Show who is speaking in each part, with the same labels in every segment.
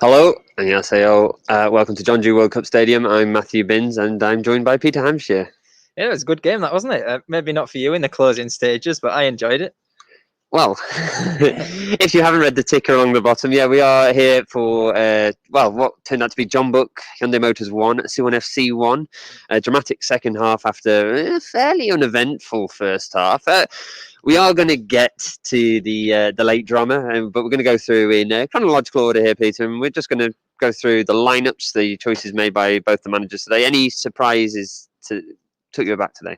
Speaker 1: Hello, annyeonghaseyo. Welcome to Jeonju World Cup Stadium. I'm Matthew Binns, and I'm joined by Peter Hampshire.
Speaker 2: Yeah, it was a good game, that wasn't it? Maybe not for you in the closing stages, but I enjoyed it.
Speaker 1: Well, if you haven't read the ticker along the bottom, yeah, we are here for, what turned out to be Jeonbuk, Hyundai Motors 1, Suwon FC 1. A dramatic second half after a fairly uneventful first half. We are going to get to the late drama, but we're going to go through in chronological order here, Peter, and we're just going to go through the lineups, the choices made by both the managers today. Any surprises took you aback today?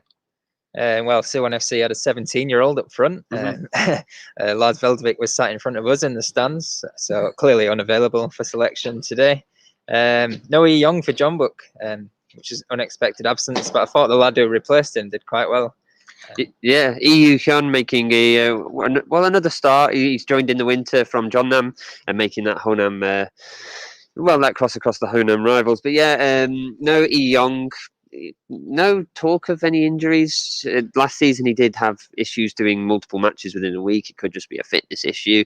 Speaker 2: Well, Suwon FC had a 17-year-old up front. Lars Veldvik was sat in front of us in the stands, so clearly unavailable for selection today. No Young for Jeonbuk, which is unexpected absence, but I thought the lad who replaced him did quite well.
Speaker 1: Yeah, Hyun making another start. He's joined in the winter from Jeonnam and making that Honam, that cross across the Honam rivals. But yeah, no Young. No talk of any injuries. Last season, he did have issues doing multiple matches within a week. It could just be a fitness issue.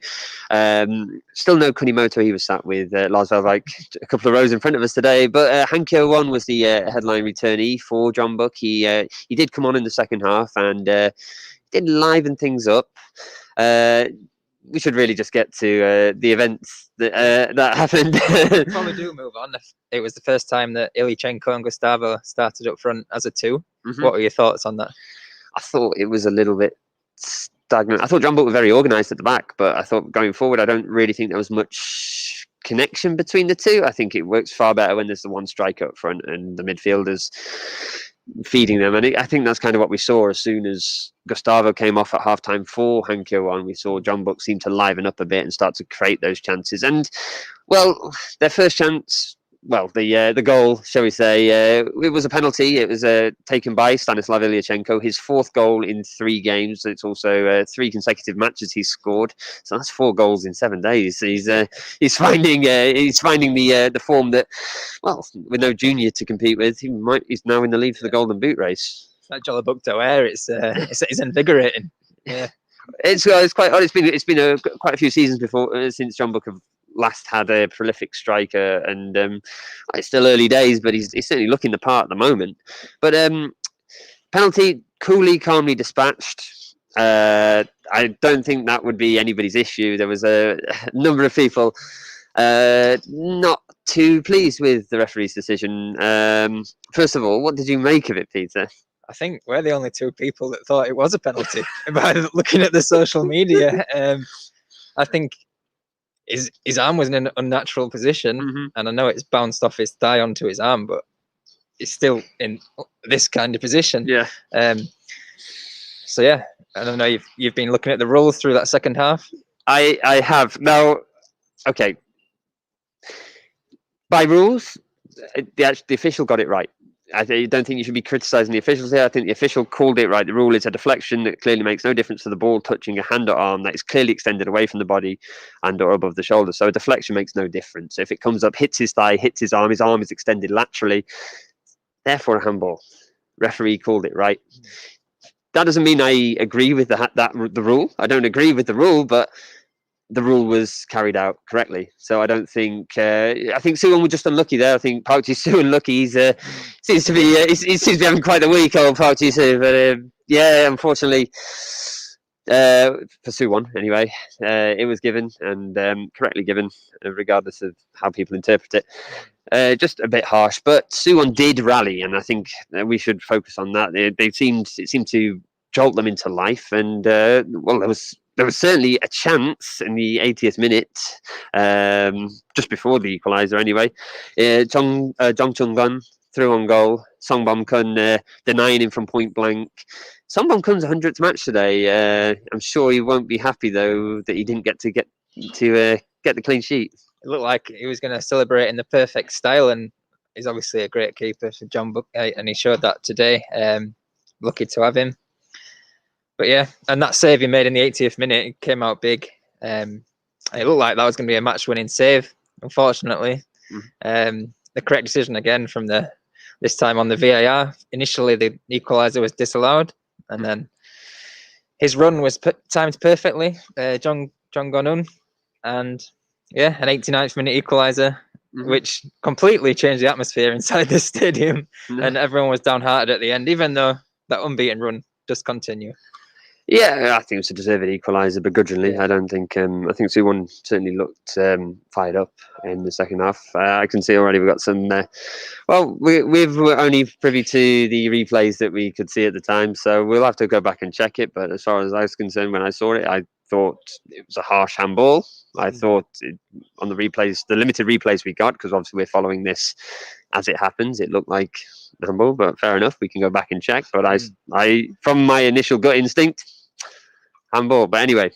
Speaker 1: Still no Kunimoto. He was sat with Lars Veldvik a couple of rows in front of us today. But Hankyo-won was the headline returnee for Jeonbuk. He did come on in the second half and did liven things up. We should really just get to the events that happened.
Speaker 2: Before we do move on, it was the first time that Ilichenko and Gustavo started up front as a two. Mm-hmm. What were your thoughts on that?
Speaker 1: I thought it was a little bit stagnant. I thought Jeonbuk were very organised at the back, but I thought going forward, I don't really think there was much connection between the two. I think it works far better when there's the one striker up front and the midfielders feeding them, and I think that's kind of what we saw as soon as Gustavo came off at halftime for Hankyo-won. We saw Jeonbuk seem to liven up a bit and start to create those chances. And well, their first chance, the goal, shall we say, it was a penalty. It was taken by Stanislav Ilyachenko, his fourth goal in 3 games. It's also 3 consecutive matches he's scored. So that's 4 goals in 7 days. He's finding the form that, well, with no junior to compete with, he's now in the lead for the Golden Boot race.
Speaker 2: That Jeonbuk to wear, it's invigorating. Yeah,
Speaker 1: it's quite odd. It's been quite a few seasons before since Jeonbuk have last had a prolific striker, and it's still early days, but he's certainly looking the part at the moment. But penalty, calmly dispatched. I don't think that would be anybody's issue. There was a number of people not too pleased with the referee's decision. First of all, what did you make of it, Peter?
Speaker 2: I think we're the only 2 people that thought it was a penalty by looking at the social media. I think his arm was in an unnatural position, and I know it's bounced off his thigh onto his arm, but it's still in this kind of position.
Speaker 1: Yeah.
Speaker 2: So yeah, I don't know. You've been looking at the rules through that second half.
Speaker 1: I have now. Okay. By rules, the official got it right. I don't think you should be criticising the officials here. I think the official called it right. The rule is a deflection that clearly makes no difference to the ball touching a hand or arm that is clearly extended away from the body and or above the shoulder. So a deflection makes no difference. If it comes up, hits his thigh, hits his arm is extended laterally, therefore a handball. Referee called it right. That doesn't mean I agree with the rule. I don't agree with the rule, but the rule was carried out correctly. So I don't think I think Suwon was just unlucky there. I think Park Ji-soo unlucky. He seems to be having quite a week, old Park Ji-soo. But yeah, unfortunately for Suwon anyway, it was given and correctly given, regardless of how people interpret it. Just a bit harsh, but Suwon did rally, and I think we should focus on that. It seemed to jolt them into life, and there was certainly a chance in the 80th minute, just before the equaliser anyway. Jong Chung-gun threw on goal. Song Bom-kun denying him from point blank. Song Bom-kun's 100th match today. I'm sure he won't be happy, though, that he didn't get the clean sheet.
Speaker 2: It looked like he was going to celebrate in the perfect style, and he's obviously a great keeper for Jeonbuk, and he showed that today. Lucky to have him. But yeah, and that save he made in the 80th minute came out big. It looked like that was going to be a match-winning save, unfortunately. The correct decision again from this time on the VAR. Initially, the equaliser was disallowed, and then his run was timed perfectly, Jong Gon-un, and Yeah, an 89th minute equaliser,
Speaker 1: Mhm.
Speaker 2: which completely changed the atmosphere inside the stadium, and everyone was downhearted at the end, even though that unbeaten run does continue.
Speaker 1: Yeah, I think it was a deserved equaliser begrudgingly.
Speaker 2: Yeah.
Speaker 1: I don't think. I think Suwon certainly looked fired up in the second half. I can see already we've got some. Well, we're only privy to the replays that we could see at the time, so we'll have to go back and check it. But as far as I was concerned, when I saw it, I thought it was a harsh handball. I thought on the replays, the limited replays we got, because obviously we're following this as it happens, it looked like handball. But fair enough, we can go back and check. But I from my initial gut instinct, handball. But anyway,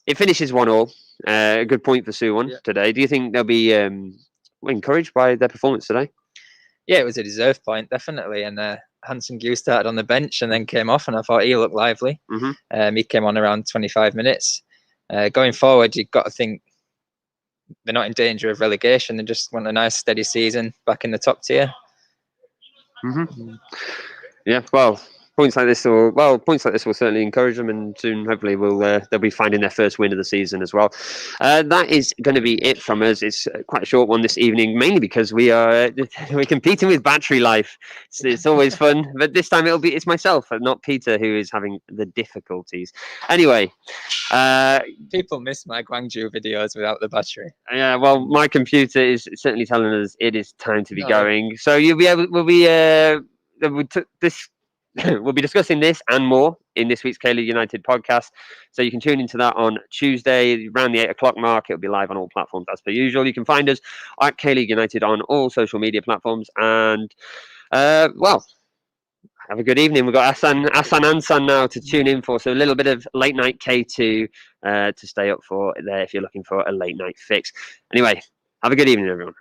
Speaker 1: it finishes 1-1. A good point for Suwon today. Do you think they'll be encouraged by their performance today?
Speaker 2: Yeah, it was a deserved point, definitely. And Hansen Gu started on the bench and then came off, and I thought he looked lively. He came on around 25 minutes. Going forward, you've got to think they're not in danger of relegation. They just want a nice, steady season back in the top tier.
Speaker 1: Yeah, well, points like this will certainly encourage them, and soon hopefully they'll be finding their first win of the season as well. That is going to be it from us. It's quite a short one this evening, mainly because we're competing with battery life. It's always fun, but this time it's myself and not Peter who is having the difficulties. Anyway,
Speaker 2: people miss my Gwangju videos without the battery.
Speaker 1: Yeah, well, my computer is certainly telling us it is time to be going. So we'll be discussing this and more in this week's K-League United podcast. So you can tune into that on Tuesday around the 8 o'clock mark. It'll be live on all platforms as per usual. You can find us at K-League United on all social media platforms. And well, have a good evening. We've got Asan Ansan now to tune in for. So a little bit of late night K2 to stay up for there if you're looking for a late night fix. Anyway, have a good evening, everyone.